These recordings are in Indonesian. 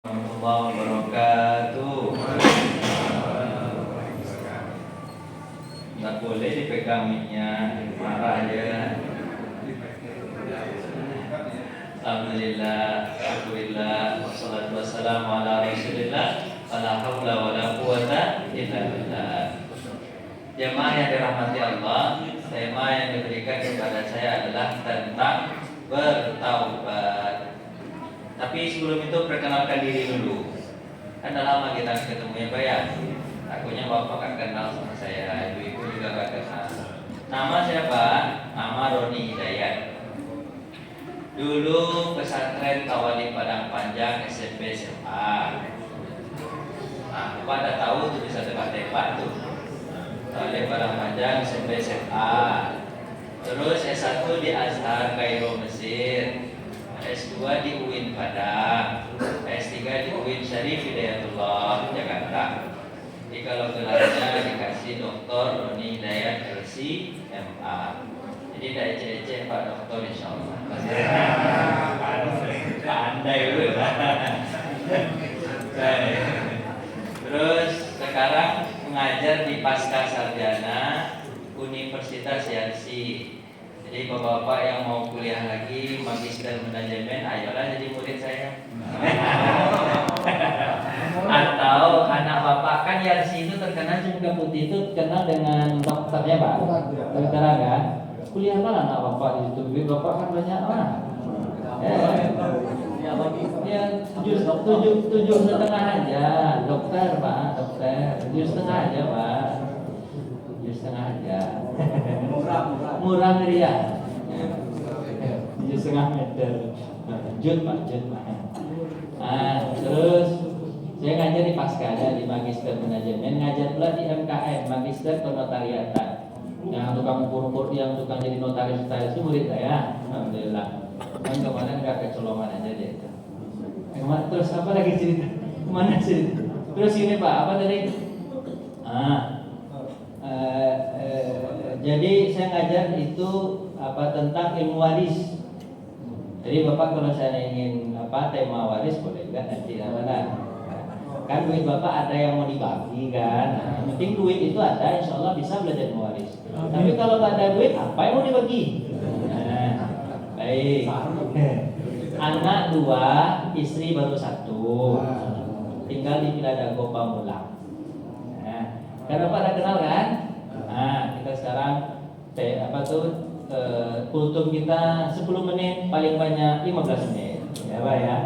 Warahmatullahi wabarakatuh. Nggak boleh dipegang mic-nya, marah aja. Alhamdulillah, wassalatu wassalamu ala rasulillah, wala haula wala quwata illa billah. Jemaah yang dirahmati Allah, tema yang diberikan kepada saya adalah tentang bertaubat. Tapi sebelum itu perkenalkan diri dulu. Kan udah lama kita ketemu ya Pak ya. Takutnya Bapak kan kenal sama saya, ibu-ibu juga gak kenal. Nama siapa? Nama Roni Hidayat. Dulu pesantren Tawali Padang Panjang SMP SMA. Nah, pada tahu tuh bisa tebak-tebak tuh. Tawali Padang Panjang SMP SMA. Terus S1 di Azhar Kairo Mesir. S2 di UIN Padang, S3 di UIN Syarif Hidayatullah Jakarta. Jadi kalau gelarnya dikasih Dr. Roni Hidayat LC MA. Jadi tidak ece-ece Pak Dokter insya Allah. Pandai dulu. Terus sekarang mengajar di Pasca Sarjana Universitas Yarsi. Jadi bapak-bapak yang mau kuliah lagi magister manajemen, ayolah jadi murid saya. Atau anak bapak kan Yarsi itu terkenal juga putih itu terkenal dengan dokternya Pak, dokter kan. Kuliah mana anak bapak di situ? Bapak kan banyak orang. Ya tujuh setengah aja dokter Pak, dokter 7,5 aja Pak. 7,5 aja. Murah meriah. 7,5 meter. Jut Pak. Terus saya ngajar di Pasca ada di Magister Manajemen, ngajar pula di MKM Magister Kenotariatan. Yang tukang ukur-ukur, yang tukang jadi notaris itu murid saya. Alhamdulillah. Kan kemarin nggak kecolongan aja dia. Terus apa lagi cerita? Kemana cerita? Terus ini Pak, apa tadi? Jadi saya ngajar itu tentang ilmu waris. Jadi Bapak kalau saya ingin tema waris boleh juga nanti kan duit Bapak ada yang mau dibagi kan. Yang penting duit itu ada, insya Allah bisa belajar mewaris. Tapi kalau nggak ada duit, apa yang mau dibagi? Baik. Anak 2, istri baru 1. Tinggal di Villa Dago Pamulang. Kan Bapak ada kenal kan? Kita sekarang kultum kita 10 menit, paling banyak 15 menit. Ya Pak ya.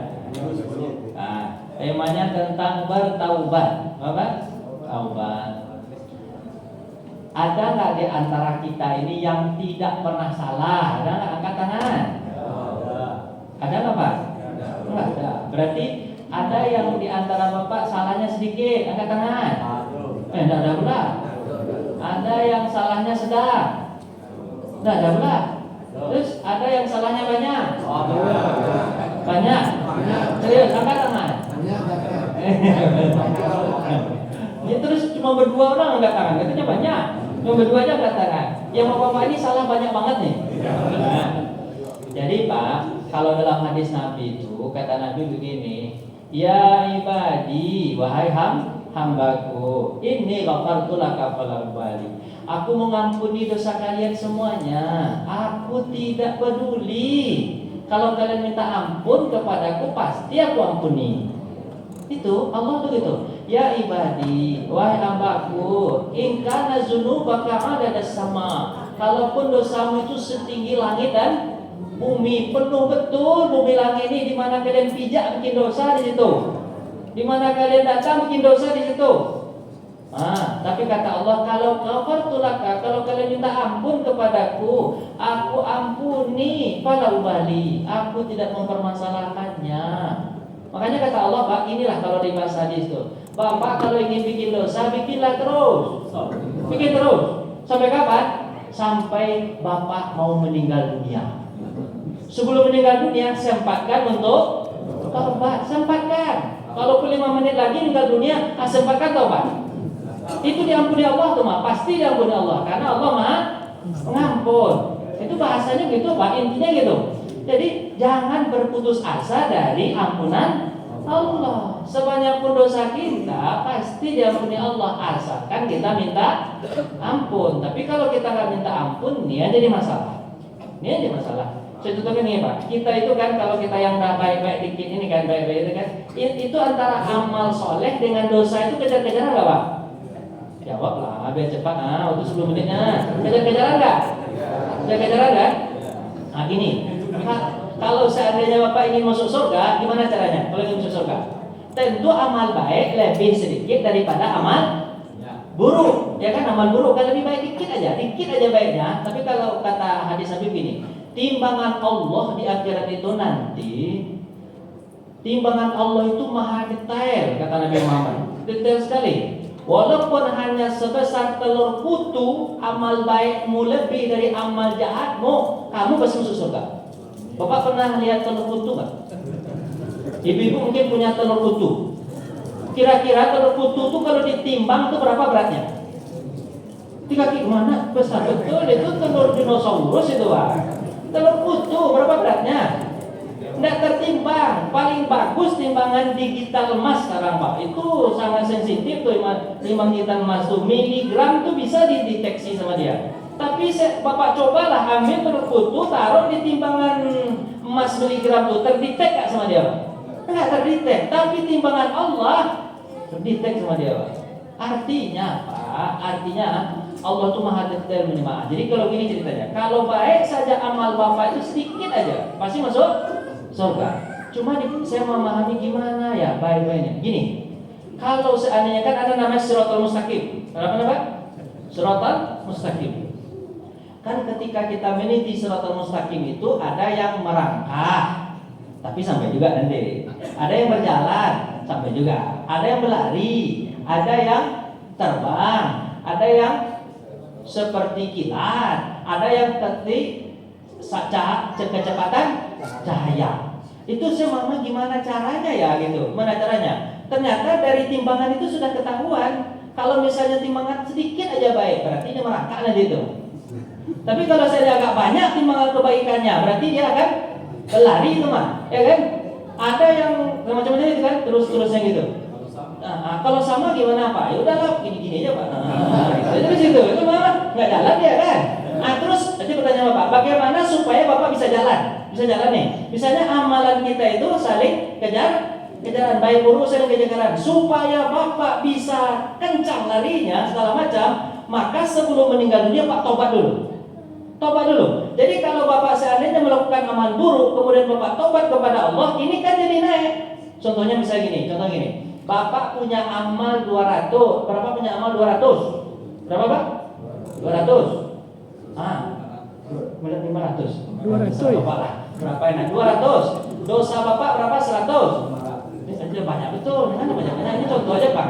Temanya tentang bertaubat. Apa? Taubat. Ada nggak di antara kita ini yang tidak pernah salah? Ada nggak? Angkat tangan. Ada nggak Pak? Nggak ada. Berarti ada yang di antara Bapak salahnya sedikit. Angkat tangan. Enggak ada pula. Ada yang salahnya sedang. Enggak ada pula. Terus ada yang salahnya banyak. Banyak. Serius, angkat tangan. Ya terus cuma berdua orang angkat tangan. Katanya banyak. Cuma berdua aja angkat tangan. Yang bapak ini salah banyak banget nih. Jadi Pak, kalau dalam hadis Nabi itu kata Nabi begini, ya ibadi, wahai hambaku, ini ghafartu laka falam bali. Aku mengampuni dosa kalian semuanya. Aku tidak peduli. Kalau kalian minta ampun kepadaku, pasti aku ampuni. Itu Allah tuh gitu. Ya ibadi, wahai hambaku, in kana dzunubaka 'adada sama. Kalaupun dosamu itu setinggi langit dan bumi, penuh betul bumi langit ini, di mana kalian pijak bikin dosa di situ. Di mana kalian datang bikin dosa di situ. Tapi kata Allah, kalau kalian minta ampun kepadaku, aku ampuni, fala ubali, aku tidak mempermasalahkannya. Makanya kata Allah Pak, inilah kalau di bahasa hadis itu, Bapak kalau ingin bikin dosa, bikinlah terus. Bikin terus. Sampai kapan? Sampai Bapak mau meninggal dunia. Sebelum meninggal dunia, sempatkan untuk taubat, sempatkan. Kalau 5 menit lagi meninggal dunia, sempatkan taubat. Itu diampuni Allah tuh Mak, pasti diampuni Allah karena Allah Maha Pengampun. Itu bahasanya gitu Pak, intinya gitu. Jadi jangan berputus asa dari ampunan Allah. Sebanyak pun dosa kita pasti diampuni Allah, asalkan kita minta ampun. Tapi kalau kita nggak minta ampun, ini jadi masalah. Ini jadi masalah. Saya contohkan nih Pak, kita itu kan kalau kita yang baik-baik dikit ini kan baik-baik itu kan, itu antara amal soleh dengan dosa itu kejar-kejaran nggak Pak? Jawablah, biar cepat. Waktu 10 menitnya. Kejar-kejaran nggak? Kejar-kejaran kan? Nah gini, kalau seandainya Bapak ingin masuk surga, gimana caranya? Kalau ingin masuk surga, tentu amal baik lebih sedikit daripada amal buruk, ya kan? Amal buruk kan lebih baik dikit aja baiknya. Tapi kalau kata hadis Habib ini, timbangan Allah di akhirat itu nanti, timbangan Allah itu maha detail, kata Nabi Muhammad, detail sekali. Walaupun hanya sebesar telur kutu, amal baikmu lebih dari amal jahatmu, kamu pasti masuk surga. Bapak pernah lihat telur kutu nggak? Ibu-ibu mungkin punya telur kutu. Kira-kira telur kutu itu kalau ditimbang itu berapa beratnya? 3 kilo mana? Besar betul, itu telur dinosaurus itu Pak. Telur kutu berapa beratnya? Nggak tertimbang. Paling bagus timbangan digital emas sekarang Pak. Itu sangat sensitif tuh, timbangan digital emas tuh, miligram tuh bisa dideteksi sama dia. Tapi Bapak cobalah ambil telur kutu, taruh di timbangan emas miligram tuh, terdetek nggak sama dia Pak? Nggak terdetek. Tapi timbangan Allah terdetek sama dia Pak. Artinya Pak, Allah tuh maha detail menerima. Jadi kalau gini ceritanya, kalau baik saja amal Bapak itu sedikit aja, pasti masuk surga. Cuma saya memahami gimana ya baik-baiknya. Gini, kalau seandainya kan ada namanya Shiratal Mustaqim. Apa nama? Shiratal Mustaqim. Kan ketika kita meniti Shiratal Mustaqim itu ada yang merangkak, tapi sampai juga nanti. Ada yang berjalan, sampai juga. Ada yang berlari, ada yang terbang, ada yang seperti kilat, ada yang kecepatan cahaya. Itu semama gimana caranya ya gitu. Mana caranya? Ternyata dari timbangan itu sudah ketahuan. Kalau misalnya timbangan sedikit aja baik, berarti dia merangkak nanti itu. Tapi kalau saya agak banyak timbangan kebaikannya, berarti dia akan berlari itu mah, ya kan? Ada yang macam-macam itu kan, terus-terusnya gitu. Kalau sama gimana Pak? Ya udahlah, gini-gini aja Pak. Itu di situ, itu malah nggak jalan dia kan? Terus nanti pertanyaan Bapak, bagaimana supaya Bapak bisa jalan? Bisa jalan nih. Misalnya amalan kita itu saling kejaran, baik buruk saling kejaran. Supaya Bapak bisa kencang larinya segala macam, maka sebelum meninggal dunia Pak tobat dulu. Tobat dulu. Jadi kalau Bapak seandainya melakukan amal buruk, kemudian Bapak tobat kepada Allah, ini kan jadi naik. Contohnya bisa gini, contoh gini. Bapak punya amal 200. Berapa punya amal 200? Berapa Pak? 200. 500. 200. Berapa enak? 200. Dosa Bapak berapa? 100. Ini banyak betul. Mana banyak-banyak? Ini contoh aja Pak.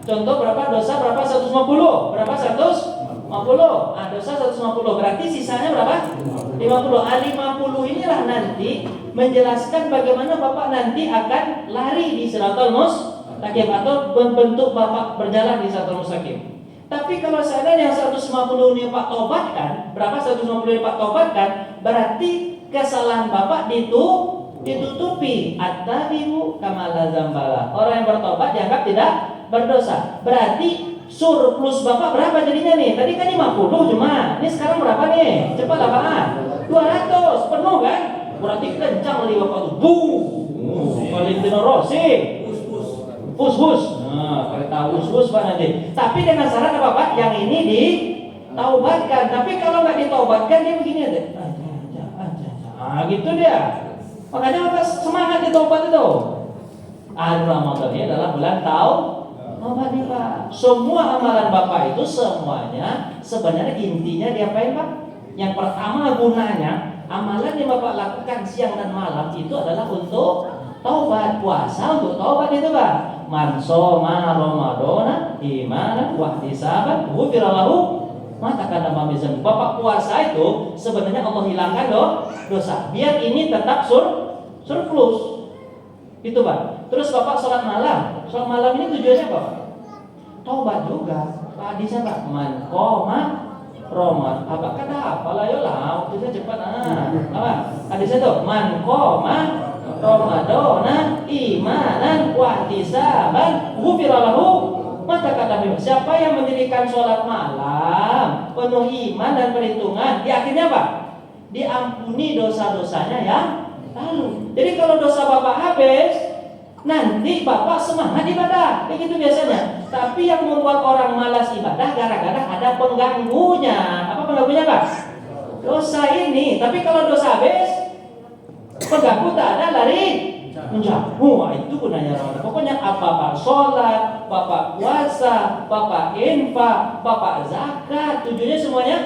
Contoh berapa dosa? Berapa? 150. Berapa? 150. Dosa 150. Berarti sisanya berapa? 50. 50 inilah nanti menjelaskan bagaimana Bapak nanti akan lari di Shiratal Mustaqim atau bentuk Bapak berjalan di Shiratal Mustaqim. Tapi kalau seandainya yang 150 ini Pak tobatkan, berapa 150 ini Pak tobatkan, berarti kesalahan Bapak ditutupi. At-tabibu kama la dzambala. Orang yang bertobat dianggap tidak berdosa. Berarti surplus Bapak berapa jadinya nih? Tadi kan 50 cuma. Ini sekarang berapa nih? Cepat apaan? 200. Penuh kan? Berarti kencang lagi Bapak tuh. Valentino Rossi. Pus. Kereta pus Pak nanti. Tapi dengan syarat apa Pak? Yang ini ditaubatkan. Tapi kalau nggak ditaubatkan dia begini aja. Gitu dia. Makanya Bapak semangat ditaubat itu. Ramadan ini adalah bulan taubat nih Pak. Semua amalan Bapak itu semuanya sebenarnya intinya diapain Pak? Yang pertama gunanya amalan yang Bapak lakukan siang dan malam itu adalah untuk taubat. Puasa untuk taubat itu Pak. Man shoma ramadhana imanan wa ihtisaban ghufira lahu ma taqaddama min dzambi. Bapak puasa itu sebenarnya Allah hilangkan dosa. Biar ini tetap surplus. Itu Pak. Terus Bapak sholat malam. Sholat malam ini tujuannya apa Pak? Taubat juga. Hadisnya Pak, man qoma Ramadan. Apa kata apalah yolah, waktunya cepat. Apa? Hadisnya tuh, man qoma Ramadan imanan wa ihtisaban ghufira lahu ma taqaddama. Siapa yang mendirikan sholat malam penuh iman dan perhitungan, di akhirnya apa? Diampuni dosa-dosanya yang lalu. Jadi kalau dosa bapak habis, nanti bapak semangat ibadah, kayak gitu biasanya. Tapi yang membuat orang malas ibadah gara-gara ada pengganggunya. Apa pengganggunya, Pak? Dosa ini. Tapi kalau dosa habis, pengganggu tak ada, lari menjauh. Wah, itu gunanya Ramadan. Pokoknya apa Pak sholat, Bapak puasa, Bapak infak, Bapak zakat, tujuannya semuanya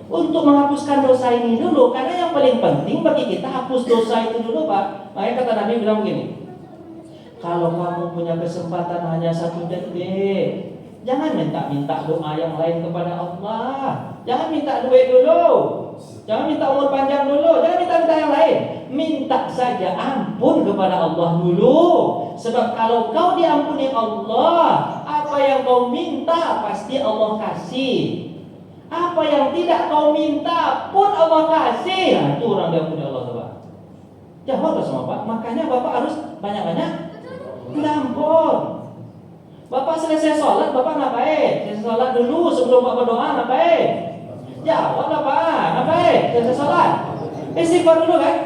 untuk menghapuskan dosa ini dulu. Karena yang paling penting bagi kita hapus dosa itu dulu, Pak. Makanya kata Nabi bilang begini, kalau kamu punya kesempatan hanya 1 detik, jangan minta doa yang lain kepada Allah. Jangan minta duit dulu, jangan minta umur panjang dulu, jangan minta yang lain. Minta saja ampun kepada Allah dulu. Sebab kalau kau diampuni Allah, apa yang kau minta pasti Allah kasih. Apa yang tidak kau minta pun Allah kasih. Nah, itu orang diampuni Allah, Pak. Jawab sama Pak. Makanya Bapak harus banyak-banyak ngampun. Bapak selesai sholat, Bapak ngapain? Selesai sholat dulu sebelum Bapak berdoa ngapain? Jawablah Pak, ngapain? Selesai sholat istighfar dulu kan?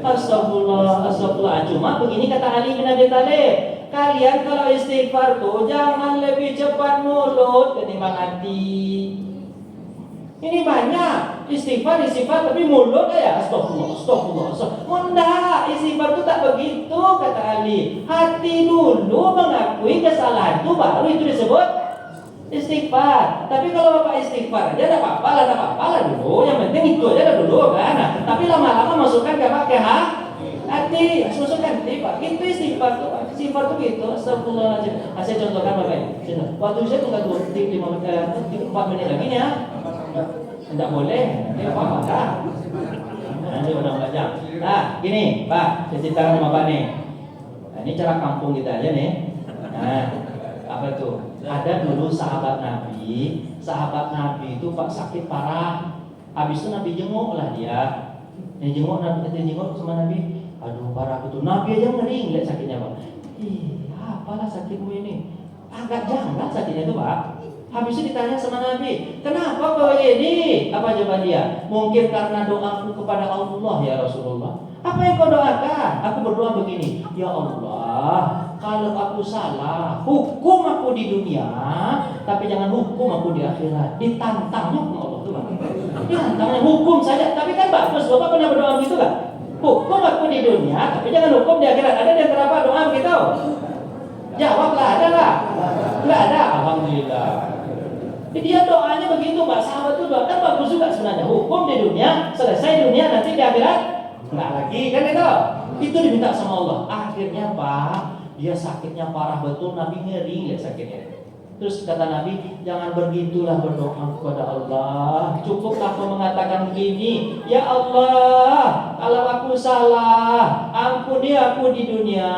Astagfirullah, astagfirullah. Cuma begini kata Ali bin Abi Thalib, kalian kalau istighfar tuh jangan lebih cepat mulut ketimbang hati. Ini banyak istighfar tapi mulut ya astagfirullah. Enggak, istighfar itu tak begitu kata Ali. Hati dulu mengakui kesalahan itu baru itu disebut istighfar. Tapi kalau Bapak istighfar aja tidak apa-apa lah dulu. Yang penting itu aja dulu kan. Nah, tapi lama-lama masukkan ke hati, masukkan hati Pak. Itu istighfar tuh Pak. Istighfar tuh gitu. Astagfirullahaladzim. Saya contohkan Bapak. Waktu saya tunggu 4 menit lagi ya. Tidak boleh, ini apa marah. Nanti udah belajar. Nah, gini, Pak, saya ceritakan sama Pak nih. Nah, ini cara kampung kita aja nih. Nah, apa tuh? Ada dulu sahabat Nabi itu Pak sakit parah. Habis itu Nabi jenguk lah dia. Jenguk sama Nabi. Aduh, parah betul. Nabi aja ngeri lihat sakitnya, Pak. Apalah sakitmu ini? Agak janggal sakitnya itu, Pak. Habis itu ditanya sama Nabi, kenapa kau ini? Apa jawaban dia? Mungkin karena doaku kepada Allah ya Rasulullah. Apa yang kau doakan? Aku berdoa begini, ya Allah, kalau aku salah, hukum aku di dunia, tapi jangan hukum aku di akhirat. Ditantangnya hukum Allah tuh, Bang. Ditantangnya hukum saja, tapi kan bagus. Bapak pernah berdoa begitu kan? Hukum aku di dunia, tapi jangan hukum di akhirat. Ada yang berapa doa begitu? Jawablah, ada lah. Enggak ada, alhamdulillah. Jadi dia doanya begitu, Pak. Sahabat itu doa kan bagus juga sebenarnya. Hukum di dunia, selesai dunia, nanti di akhirat enggak lagi, kan itu? Itu diminta sama Allah. Akhirnya Pak, dia sakitnya parah betul, Nabi ngeri lihat sakitnya. Terus kata Nabi, jangan begitulah berdoa kepada Allah. Cukuplah kau mengatakan begini, ya Allah, kalau aku salah, ampuni aku di dunia,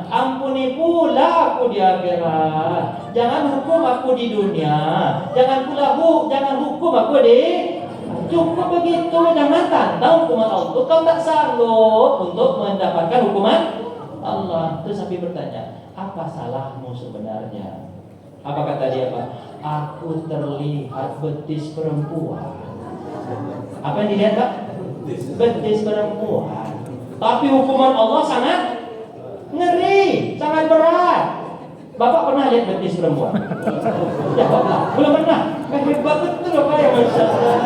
ampuni pula aku di akhirat. Jangan hukum aku di dunia, jangan hukum aku di. Cukup begitu, jangan tantang hukuman Allah. Kau tak sanggup untuk mendapatkan hukuman Allah. Terus Nabi bertanya, apa salahmu sebenarnya? Apa kata dia, Pak? Aku terlihat betis perempuan. Apa yang dilihat, Pak? Betis perempuan. Tapi hukuman Allah sangat ngeri, sangat berat. Bapak pernah lihat betis perempuan? Jawablah, belum pernah. Hebat betul Bapak ya, Masya Allah.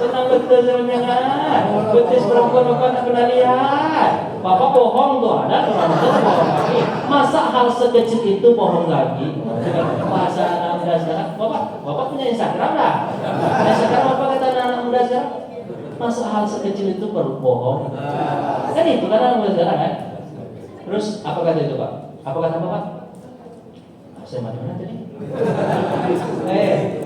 Senang betul sebenarnya. Betis perempuan Bapak tak pernah lihat. Bapak bohong tuh, ada orang bohong lagi. Masa hal sekecil itu bohong lagi? Bahasa anak muda sekarang. Bapak punya Instagram lah. Instagram Bapak kata anak muda sekarang. Masa hal sekecil itu perlu bohong? Kan itu kan anak muda sekarang kan. Terus apa kata itu Pak? Apa kata Bapak? Saya mana tadi?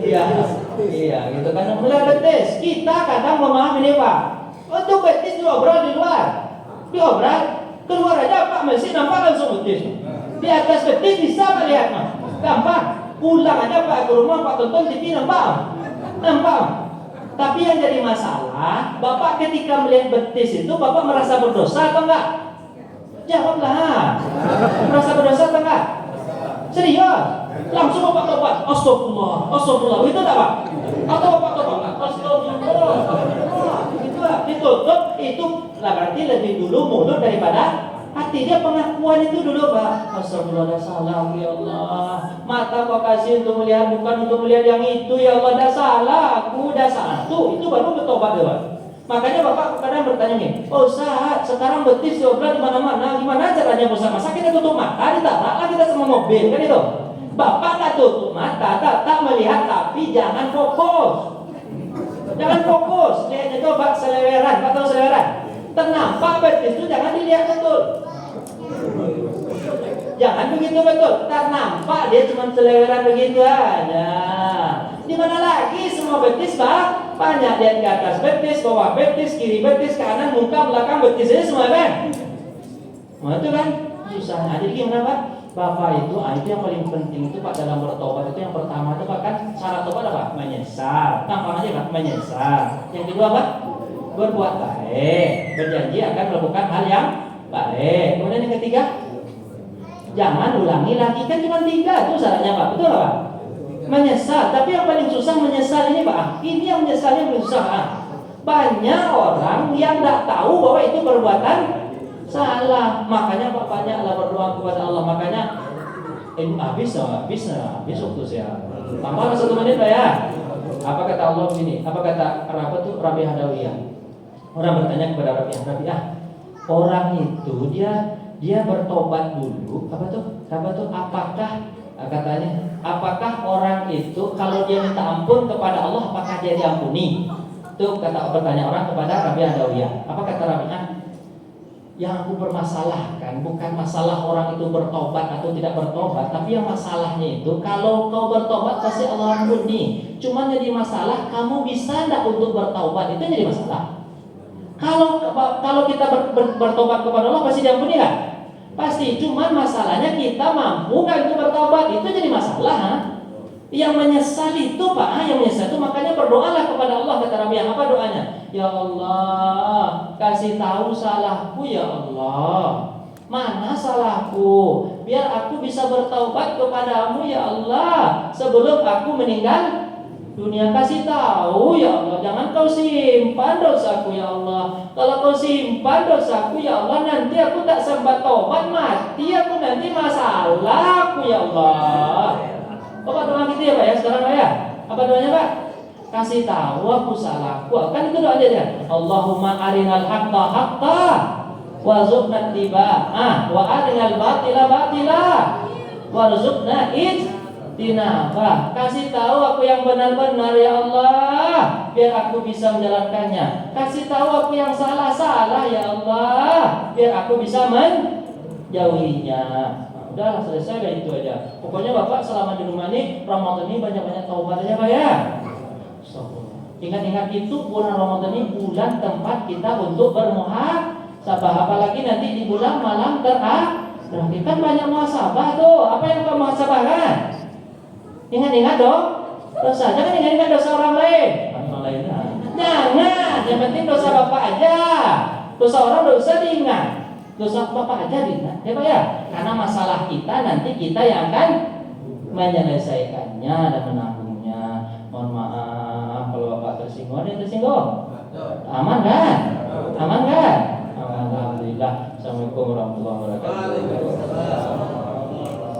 Iya, gitu kan. Mulai betis. Kita kadang memahami ini Pak. Untuk betis diobrol di luar. Diobral keluar aja Pak, masih nampak langsung betis. Di atas betis bisa melihat Mas. Gampang. Pulang aja Pak ke rumah Pak tonton TV nampak. Tapi yang jadi masalah, Bapak ketika melihat betis itu Bapak merasa berdosa atau enggak? Jawablah. Merasa berdosa atau enggak? Serius? Langsung Bapak tobat. Astagfirullah, astagfirullah. Itu enggak, Pak? Atau Bapak tobat? Astagfirullah. Itu ditutup, itu lah berarti lebih dulu mulut daripada hati. Dia pengakuan itu dulu, Pak. Astagfirullah, dah salah ya Allah. Mata kau kasih untuk melihat, bukan untuk melihat yang itu ya Allah. Dah salah, aku dah satu. Itu baru bertobat ya, Pak. Makanya Bapak kadang bertanya nih, oh Ustaz, sekarang betis diobrak di mana-mana, gimana caranya Ustaz? Masa kita tutup mata, ditabraklah kita sama mobil, kan itu? Bapak nggak tutup mata, tak melihat, tapi jangan fokus. Jangan fokus, lihatnya coba seleweran, Pak tahu seleweran? Ternampak betis itu jangan dilihat betul. Jangan begitu betul, ternampak dia cuma seleweran begitu aja. Di mana lagi semua betis, Pak? Banyak lihat ke atas betis, bawah betis, kiri betis, kanan, muka, belakang betis aja semua kan? Nah itu kan susah. Jadi gimana Pak? Bapak itu yang paling penting itu Pak dalam bertobat itu yang pertama itu Pak kan syarat tobat apa? Menyesal. Gampang aja Pak, menyesal. Yang kedua Pak, berbuat baik, berjanji akan melakukan hal yang baik. Kemudian yang ketiga, jangan ulangi lagi, kan cuma 3 itu syaratnya Pak, betul Pak? Menyesal, tapi yang paling susah menyesal ini Pak. Ini yang menyesalnya paling susah Pak. Banyak orang yang tidak tahu bahwa itu perbuatan salah. Makanya Pak banyaklah berdoa kepada Allah. Makanya habis waktu saya. Tambah 1 menit Pak ya. Apa kata Allah begini? Apa kata Rabi Hadawiyah? Orang bertanya kepada Rabi, orang itu dia bertobat dulu. Apakah orang itu kalau dia minta ampun kepada Allah, apakah dia diampuni? Itu kata bertanya orang kepada Rabi Hadawiyah. Apa kata Rabi? Yang aku permasalahkan bukan masalah orang itu bertobat atau tidak bertobat, tapi yang masalahnya itu kalau kau bertobat pasti Allah ampuni. Cuman jadi masalah kamu bisa tidak untuk bertobat, itu jadi masalah. Kalau kita bertobat kepada Allah pasti diampuni kan? Pasti, cuman masalahnya kita mampu kan itu bertobat, itu jadi masalah. Yang menyesal itu Pak, yang menyesal itu makanya berdoalah kepada Allah kata Rabi. Apa doanya? Ya Allah, kasih tahu salahku ya Allah. Mana salahku? Biar aku bisa bertaubat kepadamu ya Allah sebelum aku meninggal dunia. Kasih tahu ya Allah, jangan kau simpan dosaku ya Allah. Kalau kau simpan dosaku ya Allah, nanti aku tak sempat tobat, mati aku nanti masalahku ya Allah. Bapak doa gitu ya Pak ya sekarang Pak ya. Apa doanya Pak? Kasih tahu aku salahku. Kan itu doa aja. Allahumma arinal haqqa haqqa warzuqna ittiba'ah wa arinal batila batila warzuqna ijtinabah. Kasih tahu aku yang benar-benar ya Allah, biar aku bisa menjalankannya. Kasih tahu aku yang salah-salah ya Allah, biar aku bisa menjauhinya. Udahlah selesai lah itu aja. Pokoknya Bapak selama di rumah ini Ramadan ini banyak-banyak taubat aja Pak ya. Ingat-ingat itu bulan Ramadan ini bulan tempat kita untuk bermuhasabah. Apalagi nanti di bulan malam terakhir kan banyak muhasabah tuh. Apa yang kamu muhasabahkan? Ingat-ingat dong. Dosa, jangan ingat-ingat dosa orang lain. Jangan, yang penting dosa Bapak aja. Dosa orang dosa diingat. Dosa Bapak aja diingat, ya Pak ya. Karena masalah kita nanti kita yang akan menyelesaikannya dan menanggungnya. Mohon maaf kalau Bapak tersinggung, ada yang tersinggung? Aman kan? Aman kan? Alhamdulillah. Assalamualaikum warahmatullahi wabarakatuh.